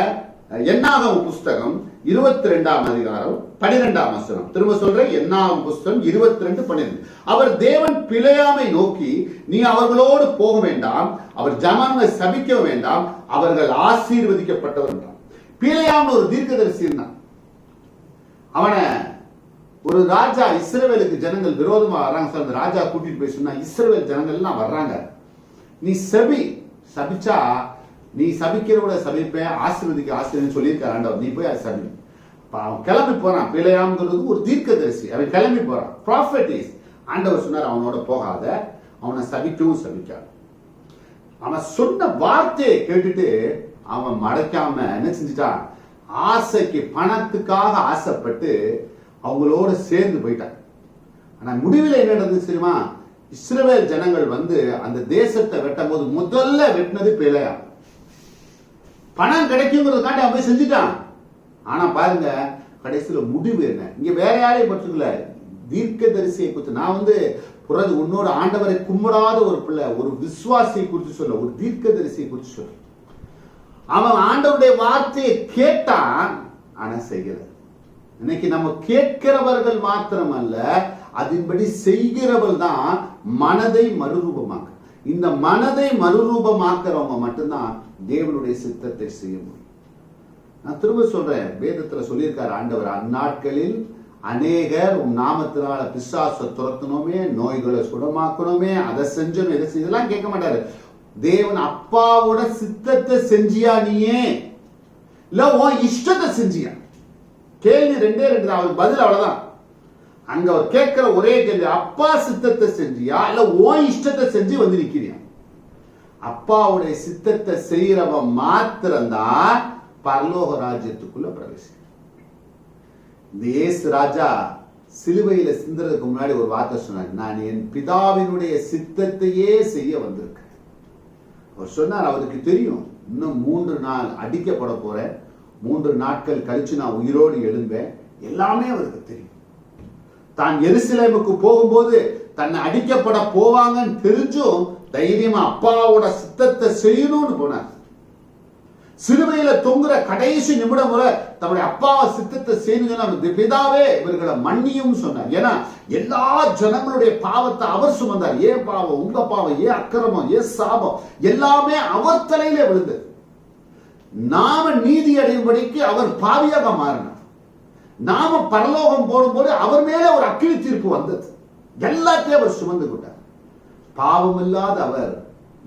என்னாகும் புஸ்தகம் 22ஆம் அதிகாரம் 12ஆம் வசனம். திரும்ப சொல்றேன், என்னாகும் புஸ்தகம் 22:12. அவர் தேவன் பிலேயாமை நோக்கி, நீ அவர்களோடு போக வேண்டாம், அவர் ஜனங்களை சபிக்க வேண்டாம், அவர்கள் ஆசீர்வதிக்கப்பட்டவர் என்றார். பிலேயாம் ஒரு தீர்க்கதரிசி இருந்தான். அவனை ஒரு ராஜா, இஸ்ரவேலுக்கு ஜனங்கள் விரோதமா வர்றாங்க, அந்த ராஜா கூட்டிட்டு போய் சொன்னா, இஸ்ரவேல் ஜனங்கள் எல்லாம் வர்றாங்க, நீ சபிச்சா நீ சபிக்கிறோட சபிப்பேன், ஆசீர்வதிக்க ஆசீர்வதின்னு சொல்லியிருக்காரு ஆண்டவர், நீ போய் அது சபி. அவன் கிளம்பி போறான். பிலேயாம்ங்கிறது ஒரு தீர்க்கதரிசி, அவன் கிளம்பி போறான். Prophet is. ஆண்டவர் சொன்னார், அவனோட போகாத, அவனை சபிக்கவும் சபிக்காது. அவன் சொன்ன வார்த்தையை கேட்டுட்டு அவன் மடக்காம என்ன செஞ்சுட்டான்? ஆசைக்கு, பணத்துக்காக ஆசைப்பட்டு அவங்களோட சேர்ந்து போயிட்டான். ஆனா முடிவில் என்ன நடந்துச்சு தெரியுமா? இஸ்ரவேல் ஜனங்கள் வந்து அந்த தேசத்தை வெட்டும் போது முதல்ல வெட்டினது பிலேயாம். பணம் கிடைக்குங்கிறதுக்காண்டி அவன் போய் செஞ்சுட்டான். ஆனா பாருங்க கடைசியில முடிவு என்ன? இங்க வேற யாரையும் பற்றுக்கல, தீர்க்க தரிசியை குறித்து. நான் புறது உன்னோட ஆண்டவரை கும்பிடாத ஒரு பிள்ளை, ஒரு விசுவாசியை குறித்து சொல்ல, ஒரு தீர்க்க தரிசியை குறித்து சொல்ல. அவன் ஆண்டவருடைய வார்த்தையை கேட்டான், ஆனா செய்யல. இன்னைக்கு நம்ம கேட்கிறவர்கள் மாத்திரம் அல்ல, அதன்படி செய்கிறவர்கள் தான் மனதை மறுரூபமாக்க. இந்த மனதை மறுரூபமாக்குறவங்க மட்டும்தான் தேவனுடைய சித்தத்தை செய்ய முடியும். நான் திரும்ப சொல்றேன், வேதத்துல சொல்லியிருக்காரு ஆண்டவர், அந்நாட்களில் அநேகர் உன் நாமத்தினால பிசாசை துரத்தணுமே, நோய்களை சுடமாக்கணுமே, அதை செஞ்சணும், இதை இதெல்லாம் கேட்க மாட்டாரு. தேவன் அப்பாவோட சித்தத்தை செஞ்சியா நீயே, இல்ல உன் இஷ்டத்தை செஞ்சியா? கேள்வி ரெண்டே ரெண்டு, அவர் பதில் அவ்வளவுதான். அங்க அவர் கேட்கிற ஒரே கேள்வி, அப்பா சித்தத்தை செஞ்சியா இல்ல உன் இஷ்டத்தை செஞ்சு வந்து நிக்கிறியா? அப்பாவுடைய சித்தத்தை செய்யறவன் மாத்திரம்தான் பரலோக ராஜ்யத்துக்குள்ள பிரவேசி. இந்த இயேசு ராஜா சிலுவையில சிந்துறதுக்கு முன்னாடி ஒரு வார்த்தை சொன்னார், நான் என் பிதாவினுடைய சித்தத்தையே செய்ய வந்திருக்கேன். அவர் சொன்னார், அவருக்கு தெரியும் இன்னும் 3 நாள் அடிக்கப்பட போறேன், 3 நாட்கள் கழிச்சு நான் உயிரோடு எழும்பேன், எல்லாமே அவருக்கு தெரியும். தான் எருசலேமுக்கு போகும்போது தன்னை அடிக்கப்பட போவாங்கன்னு தெரிஞ்சும் தைரியமா அப்பாவோட சித்தத்தை செய்யணும்னு போனார். சிலுவையில தொங்குற கடைசி நிமிடம் வரை தன்னுடைய அப்பா சித்தத்தை செய்யணும், பிதாவே இவர்களை மன்னியும் சொன்னார். ஏன்னா எல்லா ஜனங்களுடைய பாவத்தை அவர் சுமந்தார். ஏன் பாவம், உங்க பாவம், ஏன் அக்கிரமம், ஏன் சாபம், எல்லாமே அவர் தலையில விழுந்தது. நாம நீதி அடையும்படிக்கு அவர் பாவியாக மாறினார். நாம பரலோகம் போடும்போது அவர் மேல ஒரு அக்கினி தீர்ப்பு வந்தது. எல்லாத்தையும் அவர் சுமந்து கொண்டார். பாவம் இல்லாத அவர்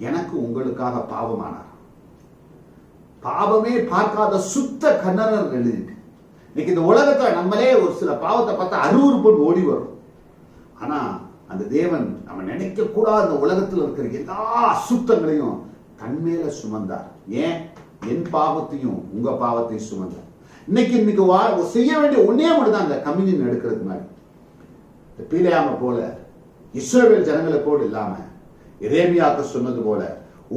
எனக்கு உங்களுக்காக பாவமானார். பாவமே பார்க்காத சுத்த கண்ணனர் எழுதிருக்கு. இன்னைக்கு இந்த உலகத்துல நம்மளே ஒரு சில பாவத்தை பார்த்தா அருவருப்பு ஓடி வரும். ஆனா அந்த தேவன் நம்ம நினைக்க கூடாத அந்த உலகத்தில் இருக்கிற எல்லா அசுத்தங்களையும் தன்மேல சுமந்தார். ஏன்? என் பாவத்தையும் உங்க பாவத்தையும் சுமந்தார். இன்னைக்கு செய்ய வேண்டிய ஒன்னே மட்டும் தான், அந்த கம்யூனியன் எடுக்கிறதுக்கு முன்னாடி பீலையாம போல இஸ்ரவேல் ஜனங்களை போல இல்லாம எரேமியாக்கு சொன்னது போல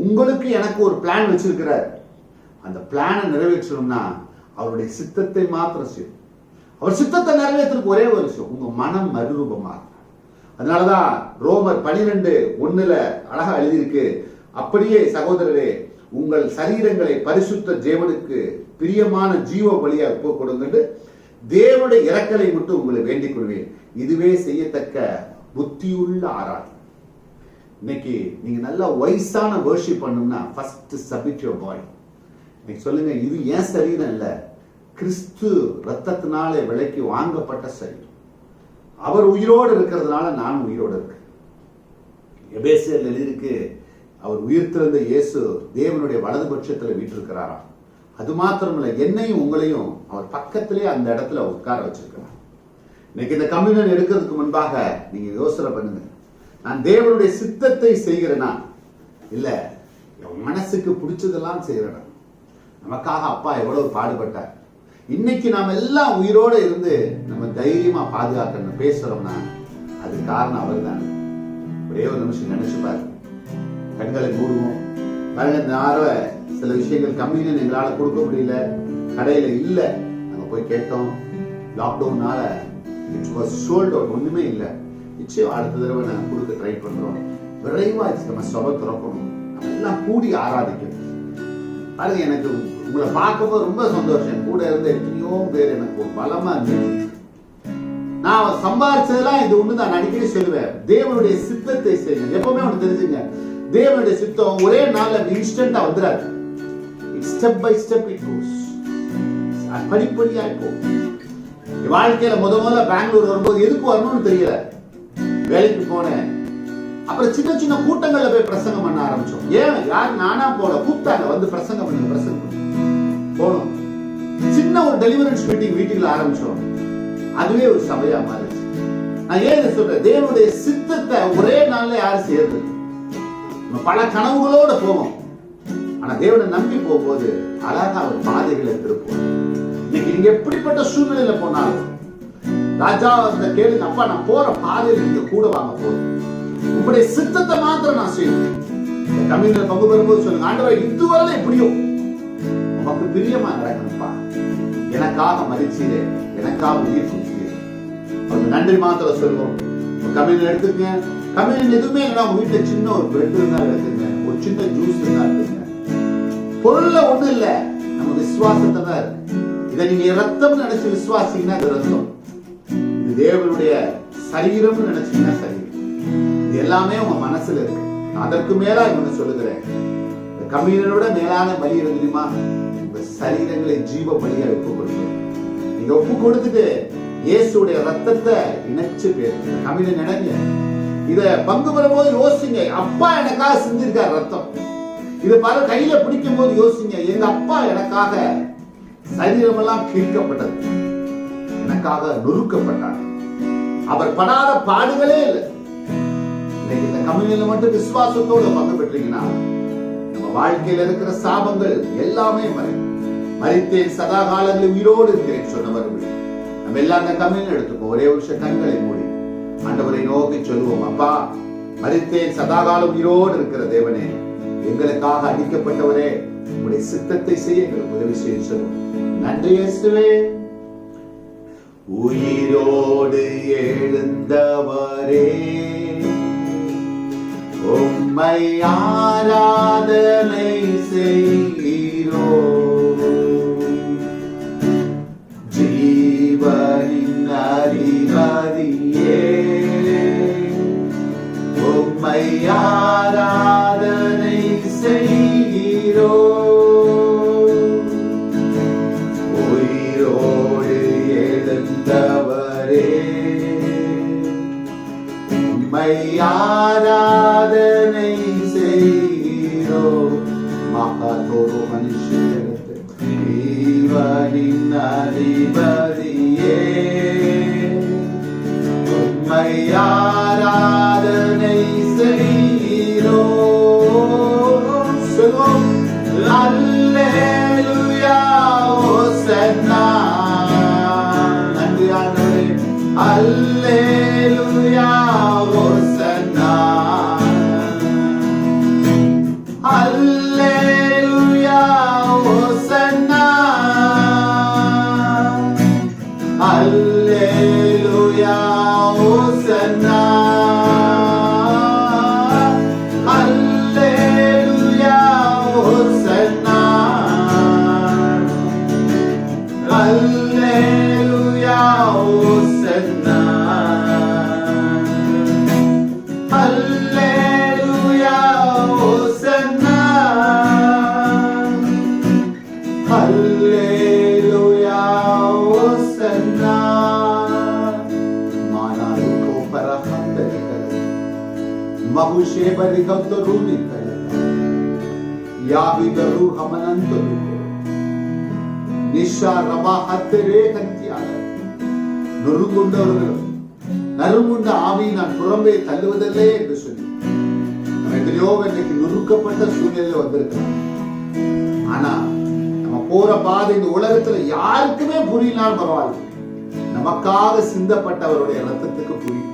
உங்களுக்கு எனக்கு ஒரு பிளான் வச்சிருக்கிறார். அந்த பிளானை நிறைவேற்றணும்னா அவருடைய சித்தத்தை மாத்திரம் செய்யும். அவர் சித்தத்தை நிறைவேற்றுறதுக்கு ஒரே ஒரு விஷயம், உங்க மனம் மறுரூபமாக. அதனாலதான் ரோமர் 12:1 அழகா எழுதியிருக்கு, அப்படியே சகோதரரே உங்கள் சரீரங்களை பரிசுத்த தேவனுக்கு பிரியமான ஜீவ பலியாக ஒப்புக் கொடுங்க, தேவனுடைய இரக்கலை மட்டும் உங்களை வேண்டிக் கொள்வேன், இதுவே செய்யத்தக்க புத்தியுள்ள ஆராதனை. இன்னைக்கு நீங்க நல்லா வயசான வர்ஷிப் பண்ணணும்னா ஃபர்ஸ்ட் சப்மிட் யுவர் பாடி. இன்னைக்கு சொல்லுங்க, இது ஏன் சரீரம் இல்ல, கிறிஸ்து ரத்தத்தினால விலைக்கு வாங்கப்பட்ட சரீரம். அவர் உயிரோடு இருக்கிறதுனால நானும் உயிரோடு இருக்கேன். எபேசியர்ல எழுதியிருக்கு, அவர் உயிர்த்திருந்த இயேசு தேவனுடைய வலதுபட்சத்தில் வீற்றிருக்கிறாராம். அது மாத்திரமில்ல, என்னையும் உங்களையும் அவர் பக்கத்திலே அந்த இடத்துல உட்கார வச்சிருக்கிறார். இன்னைக்கு இந்த கம்யூனியன் எடுக்கிறதுக்கு முன்பாக நீங்க யோசனை பண்ணுங்க, நான் தேவனுடைய சித்தத்தை செய்கிறேனா இல்ல என் மனசுக்கு பிடிச்சதெல்லாம் செய்யறேனா? நமக்காக அப்பா எவ்வளவு பாடுபட்டார். இன்னைக்கு நாம எல்லாம் உயிரோட இருந்து நம்ம தைரியமா பாதுகாக்கணும் பேசுறோம்னா அது காரணம் அவர் தான். ஒரே ஒரு நிமிஷம் நினைச்சு பாரு, கண்களை மூடுவோம் பாருங்க. இந்த சில விஷயங்கள் கம்யூனியன் எங்களால கொடுக்க முடியல, கடையில இல்ல, நாங்க போய் கேட்டோம், லாக்டவுன்னால இட் வாஸ் சோல்ட் அவுட், ஒண்ணுமே இல்லை. நிச்சயம் அடுத்த தடவை நாங்க கொடுக்க ட்ரை பண்றோம். விரைவா நம்ம சபை திறக்கணும், நம்ம எல்லாம் கூடி ஆராதிக்கணும். பாருங்க, எனக்கு உங்களை பார்க்கும்போது ரொம்ப சந்தோஷம். கூட இருந்த எத்தனையோ பேர் எனக்கு ஒரு பலமா இருந்துச்சு. நான் சம்பாதிச்சதெல்லாம் இது ஒண்ணுதான். நான் அடிக்கடி சொல்லுவேன், தேவனுடைய சித்தத்தை செய்யுங்க. எப்பவுமே ஒண்ணு தெரிஞ்சுங்க, தேவனுடைய சித்தம் ஒரே நாள்ல இன்ஸ்டன்டா வந்துடாது. Step by step it goes. படிப்படியா இருக்கும். வாழ்க்கையில முதல்ல பெங்களூர் வரும்போது எதுக்கு வரணும்னு தெரியல, வேலைக்கு போனேன். அப்புறம் சின்ன சின்ன கூட்டங்கள்ல போய் பிரசங்கம் பண்ண ஆரம்பிச்சோம். ஏன் யாரு நானா போல, கூப்பிட்டாங்க, வந்து பிரசங்கம் பண்ணுங்க, பிரசங்கம் போனோம். சின்ன ஒரு டெலிவரன்ஸ் மீட்டிங் வீட்டுல ஆரம்பிச்சோம். அதுவே ஒரு சபையா மாறிச்சு. நான் ஏன் சொல்றேன், தேவனுடைய சித்தத்தை ஒரே நாள்ல யாரும் செய்யறது. நம்ம பல கனவுகளோட போவோம், ஆனா தேவனை நம்பி போகும்போது அழகா ஒரு பாதைகளை திருப்போம். இன்னைக்கு நீங்க எப்படிப்பட்ட சூழ்நிலையில போனாலும் ராஜா அந்த கேளுங்க, அப்பா நான் போற பாதையில நீங்க கூட வாங்க போதும், உங்களுடைய சித்தத்தை மாத்திரம் நான் செய்யணும். கம்யூனியன்ல பங்கு பெறும்போது சொல்லுங்க, ஆண்டவரே இதுவரை எப்படியோ உங்க உமக்கு பிரியமா நடக்கணும்ப்பா. எனக்காக மதிச்சீரே, எனக்காக உயிர் கொடுத்தீரே. அவருக்கு நன்றி மாத்திரம் சொல்லுவோம். கம்யூனியன் எடுத்துக்கங்க. கம்யூனியன் எதுவுமே இல்லைன்னா உங்க வீட்டுல சின்ன ஒரு பிரெட் இருந்தா எடுத்துங்க, ஒரு சின்ன ஜூஸ் இருந்தா எடுத்துங்க. பொருள்ல ஒண்ணு இல்ல, நம்ம விசுவாசத்தை தான் இருக்கு. இதை நீங்க ரத்தம் நினைச்சு விசுவாசிங்கன்னா இது ரத்தம், இது தேவனுடைய சரீரம்னு நினைச்சீங்கன்னா சரீரம். இது எல்லாமே உங்க மனசுல இருக்கு. அதற்கு மேலா ஒண்ணு சொல்லுகிறேன், கம்யூனியனோட மேலான பலி இருக்கு தெரியுமா? உங்க சரீரங்களை ஜீவ பலியா ஒப்பு கொடுக்கணும். நீங்க ஒப்பு கொடுத்துட்டு இயேசுடைய ரத்தத்தை இணைச்சு பேருங்க. கம்யூனியன் நினைங்க. இத பங்கு பெறும்போது யோசிங்க, அப்பா எனக்காக செஞ்சிருக்கார் ரத்தம். இத பாரு, கையில பிடிக்கும் போது யோசிங்க, எங்க அப்பா எனக்காக சரீரம் எல்லாம் கிழிக்கப்பட்டது, எனக்காக நொறுக்கப்பட்டார், அவர் படாத பாடுகளே இல்லை. இன்னைக்கு இந்த கம்யூனியன்ல மட்டும் விசுவாசத்தோடு பங்கு பெற்றீங்கன்னா நம்ம வாழ்க்கையில இருக்கிற சாபங்கள் எல்லாமே மரித்தேன் சதா காலங்களில் உயிரோடு இருக்கிறேன் சொன்னவர்கள் நம்ம எல்லாம் அந்த கம்யூனியன் எடுத்துக்கோ. ஒரே வருஷம் கண்களை மூடி ஆண்டவரை நோக்கி சொல்லுவோம், அப்பா மரித்தேன் சதாகாலம் உயிரோடு இருக்கிற தேவனே, எங்களுக்காக அடிக்கப்பட்டவரே, உங்களுடைய சித்தத்தை செய்ய எங்களுக்கு உதவி செய்ய சொல்லுவோம். நன்றி இயேசுவே. உயிரோடு எழுந்தவரே, உம்மை ஆராதனை செய்கிறோம். ஜீவனின் அதிபதியே, உம்மை ஆராதனை செய்கிறோம். உயிரோடு எழுந்தவரே, உம்மை ஆராதனை செய்கிறோம். மகாதோரு மனுஷனுக்கு ஜீவனின் அதிபதியே, உம்மை ஆராதனை செய்கிறோம். சொல்வோம், அல்லேலூயா ஹோசன்னா. நன்றி ஆண்டவரே. அல்லேலூயா ஹோசன்னா, அல்லேலூயா ஹோசன்னா, அல்லேலூயா ஹோசன்னா, அல்லேலூயா ஹோசன்னா, அல்லேலூயா ஹோசன்னா, அல்லேலூயா ஹோசன்னா, அல்லேலூயா ஹோசன்னா. மானாலுகோ பரஹந்தரிகல மகுஷே பரிகந்தருனிகல யாவிதரு ஹமனந்தலுகோ நிஷா ரபாஹத்தரே கந்தியால. நொறுங்குண்டவர்களும் நறுங்குண்ட ஆவியை நான் புறம்பே தள்ளுவதில்லை என்று சொல்லி நம்ம எத்தனையோ இன்னைக்கு நொறுக்கப்பட்ட சூழ்நிலையில வந்திருக்கிறோம். ஆனா நம்ம போற பாதை இந்த உலகத்துல யாருக்குமே புரியலாம் பரவாயில்ல, நமக்காக சிந்தப்பட்டவருடைய ரத்தத்துக்கு புரியும்.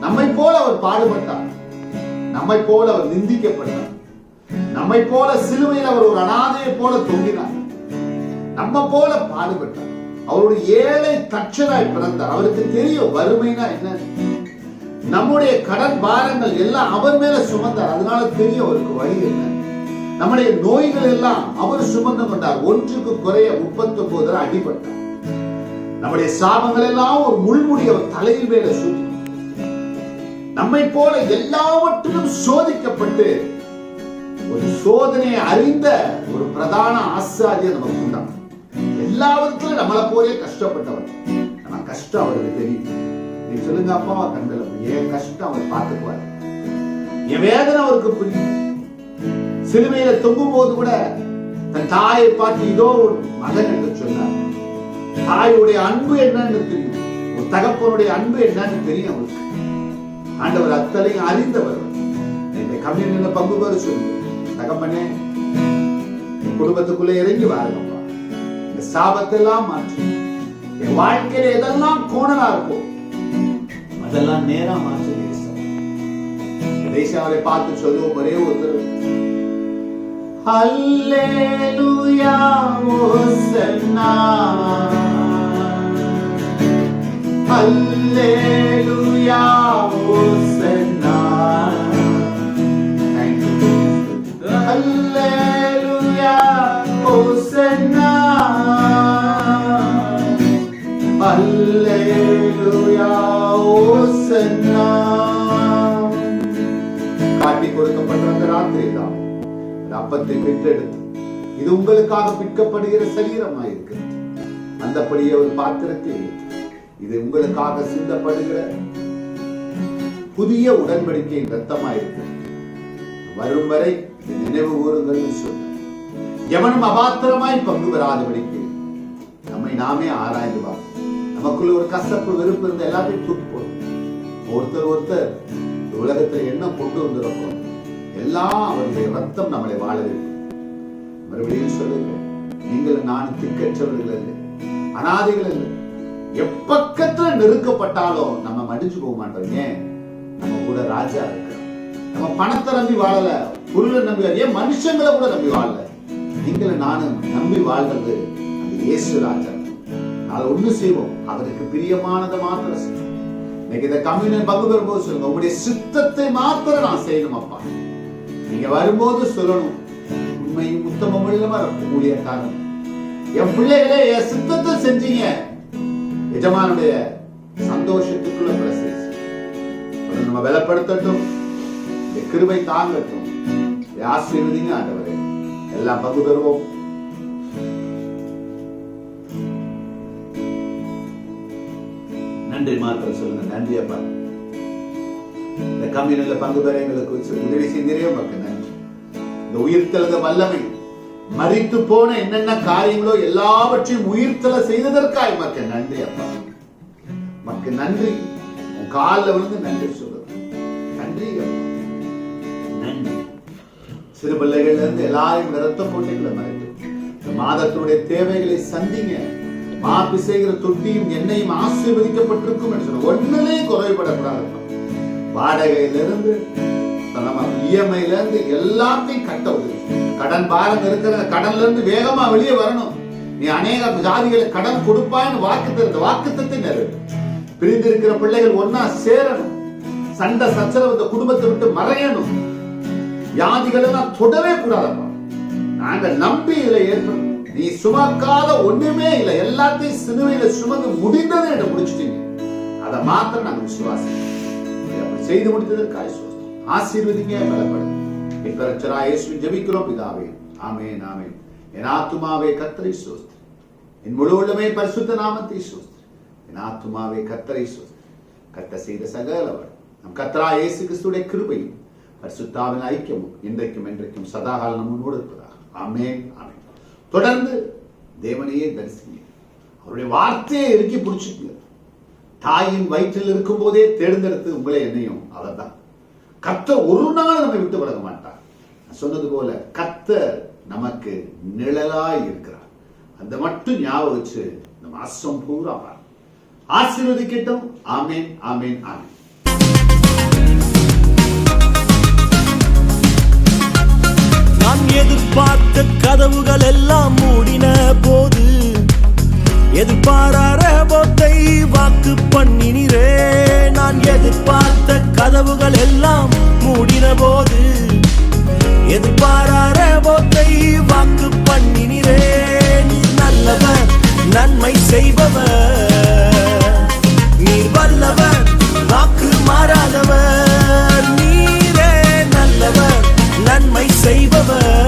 நம்மை போல அவர் பாடுபட்டார், நம்மை போல அவர் நிந்திக்கப்பட்டார், நம்மை போல சிலுவையில் அவர் ஒரு அனாதையை போல தொங்கினார், நம்ம போல பாடுபட்டார். அவருடைய ஏழை தச்சராய் பிறந்தார். அவருக்கு தெரியும் வறுமைனா என்ன, நம்முடைய கடன் பாரங்கள் எல்லாம் அவர் மேல சுமந்தார். அதனால தெரியும் அவருக்கு வழி என்ன. நம்முடைய நோய்கள் எல்லாம் அவர் சுமந்து கொண்டார். ஒன்றுக்கு குறைய 39 அடிபட்டார். நம்முடைய சாபங்கள் எல்லாம் ஒரு முள்முடி அவர் தலையில் மேல சூட்டி, நம்மை போல எல்லாவற்றிலும் சோதிக்கப்பட்டு ஒரு சோதனையை அறிந்த ஒரு பிரதான ஆசாரியர் நமக்கு உண்டான். எல்லாவற்றிலும் நம்மளை போலே கஷ்டப்பட்டவர். ஆனா கஷ்டம் அவருக்கு தெரியும். நீ சொல்லுங்க, அப்பாவா கண்கள் என் கஷ்டம் அவர் பார்த்துக்குவார், என் வேதனை அவருக்கு புரியும். சிலுவையில தொங்கும் போது கூட தன் தாயை பார்த்து இதோ ஒரு மகன் என்று சொன்னார். தாயுடைய அன்பு என்னன்னு தெரியும், ஒரு தகப்பனுடைய அன்பு என்னன்னு தெரியும் அவருக்கு. ஆண்டவர் அத்தனையும் அறிந்தவர். இந்த கம்யூனியன்ல பங்கு பெற சொல்லு, தகப்பனே என் குடும்பத்துக்குள்ள இறங்கி வாருங்கப்பா, இந்த சாபத்தெல்லாம் மாற்றி என் வாழ்க்கையில எதெல்லாம் கோணலா இருக்கும் அதெல்லாம் நேரா மாற்றி அவரை பார்த்து சொல்லுவோம் ஒரே ஒருத்தர், அல்லேலூயா ஓசன்னா அல்லேலூயா ஓசன்னா. Thank you. அல்லேலூயா ஓசன்னா அல்லேலூயா ஓசன்னா. காட்டி கொடுக்கப்பட்ட அந்த ராத்திரி தான் அப்பத்தை பெற்றெடுத்து இது உங்களுக்காக பிற்கப்படுகிற சரீரமாயிருக்கு. அந்தபடியே ஒரு பாத்திரத்தில் இது உங்களுக்காக சிந்தப்படுகிற புதிய உடன்படிக்கை ரத்தமாயிருக்கு. வரும் வரை நினைவு கூறுங்கள் சொன்ன எவனும் அபாத்திரமாய் பங்கு பெறாதபடிக்கு நம்மை நாமே ஆராய்ந்து பார்ப்போம். நமக்குள்ள ஒரு கசப்பு வெறுப்பு இருந்த எல்லாத்தையும் தூக்கி போடும். ஒருத்தர் உலகத்தில் என்ன கொண்டு வந்திருக்கோம் எல்லாம் அவருடைய ரத்தம் நம்மளை வாழ வைக்கும். மறுபடியும் சொல்லுங்க, நீங்கள் நான் திக்கற்றவர்கள் இல்லை, அனாதைகள் இல்லை. எப்பக்கத்துல நெருக்கப்பட்டாலும் நம்ம மடிச்சு போக மாட்டோம். ஏன்? நம்ம கூட ராஜா இருக்கு. நம்ம பணத்தை நம்பி வாழல, பொருளை நம்பி, ஏன் மனுஷங்களை கூட நம்பி வாழல. நீங்கள நானும் நம்பி வாழ்றது அந்த இயேசு ராஜா. அதை ஒண்ணு செய்வோம், அவருக்கு பிரியமானதை மாத்திரம் செய்வோம். இன்னைக்கு இந்த கம்யூனியன் பங்கு பெறும்போது சொல்லுங்க, உங்களுடைய சித்தத்தை மாத்திரம் நான் செய்யணும் அப்பா. நீங்க வரும்போது சொல்லணும், உண்மையும் உத்தமம் உள்ளமா ஊழியக்காரன், என் பிள்ளைகளே என் சித்தத்தை செஞ்சீங்க, எஜமானுடைய சந்தோஷத்துக்குள்ள பிரசேஷம் நம்ம பலப்படுத்தட்டும், இந்த கிருபை தாங்கட்டும், ஆசீர்வதிங்க ஆண்டவரே. எல்லாம் பங்கு பெறுவோம். நன்றி மாத்திரம் சொல்லுங்க. நன்றி அப்பா, இந்த கம்யூனில பங்கு பெற எங்களுக்கு உதவி செய்தீரே மக்கள் நன்றி. இந்த உயிர்த்தெழுத வல்லமை மரித்து போன என்னென்ன காரியங்களோ எல்லாவற்றையும் உயிர்த்தெழ செய்ததற்காய் மக்கள் நன்றி அப்பா. மக்கள் நன்றி. உன் காலில் விழுந்து நன்றி சொல்லுங்க. நன்றி அப்பா, நன்றி. சிறு பிள்ளைகள்ல இருந்து எல்லாரையும் ரத்த கோட்டைகளை மறைத்து மாதத்தினுடைய தேவைகளை சந்திங்க. மாப்பி செய்கிற தொட்டியும் எண்ணெயும் ஆசீர்வதிக்கப்பட்டிருக்கும் என்று சொன்ன ஒண்ணுலே குறைபடக்கூடாது. வாடகையிலிருந்து இஎம்ஐல இருந்து எல்லாத்தையும் கட்ட உதவி. கடன் பாரம் இருக்கிற கடன்ல இருந்து வேகமா வெளியே வரணும். நீ அநேக ஜாதிகளை கடன் கொடுப்பான்னு வாக்குத்தத்தை நிறைவேற்றும். பிரிந்திருக்கிற பிள்ளைகள் ஒன்னா சேரணும். சண்டை சச்சரவு இந்த குடும்பத்தை விட்டு மறையணும். வியாதிகள் எல்லாம் தொடவே கூடாதப்பா. நாங்க நம்பி இதுல ஏற்படும். நீ சுமக்காத ஒண்ணுமே இல்லை, எல்லாத்தையும் சிலுவையில சுமந்து முடிந்ததை என்று முடிச்சுட்டீங்க. அதை மாத்திரம் நாங்க விசுவாசம் செய்து முடித்ததற்காக ஆசீர்வதிங்க, பலப்படுங்க. என் ரட்சகராகிய இயேசுவின் ஜெபிக்கிறோம் பிதாவே. ஆமென், ஆமென். என் ஆத்துமாவே கர்த்தரை ஸ்தோத்திரி, என் முழு உள்ளமே பரிசுத்த நாமத்தை ஸ்தோத்திரி. என் ஆத்துமாவே கர்த்தரை ஸ்தோத்திரி. கர்த்தர் செய்த சகலவர் நம் கர்த்தராகிய இயேசு கிறிஸ்துவின் கிருபையும் பரிசுத்தாவின் ஐக்கியமும் இன்றைக்கும் என்றைக்கும் சதாகாலம் நம்மோடு இருப்பதாக. ஆமென், ஆமென். தொடர்ந்து தேவனையே தரிசிங்க. அவருடைய வார்த்தையை இறுக்கி பிடிச்சிக்கங்க. தாயின் வயிற்றில் இருக்கும் போதே தேர்ந்தெடுத்து உங்களை என்னையும் அவர் தான். கர்த்தர் ஒரு நாள் நம்மை விட்டு விலக மாட்டார். சொன்னது போல கர்த்தர் நமக்கு நிழலாய் இருக்கிறார். அந்த மட்டும் ஞாபகம் வச்சு நம்ம மாசம் பூரா ஆசீர்வதிக்கட்டும். ஆமென், ஆமென், ஆமென். நான் எதிர்பார்த்த கதவுகள் எல்லாம் மூடின போது, எதிர்பாராத போத்தை வாக்கு பண்ணினீரே. நான் எதிர்பார்த்த கதவுகள் எல்லாம் மூடின போது, எதிர்பாராத போத்தை வாக்கு பண்ணினீரே. நீர் நல்லவர், நன்மை செய்பவர், நீர் வல்லவர், வாக்கு மாறாதவர். நீரே நல்லவர், நன்மை செய்பவர்,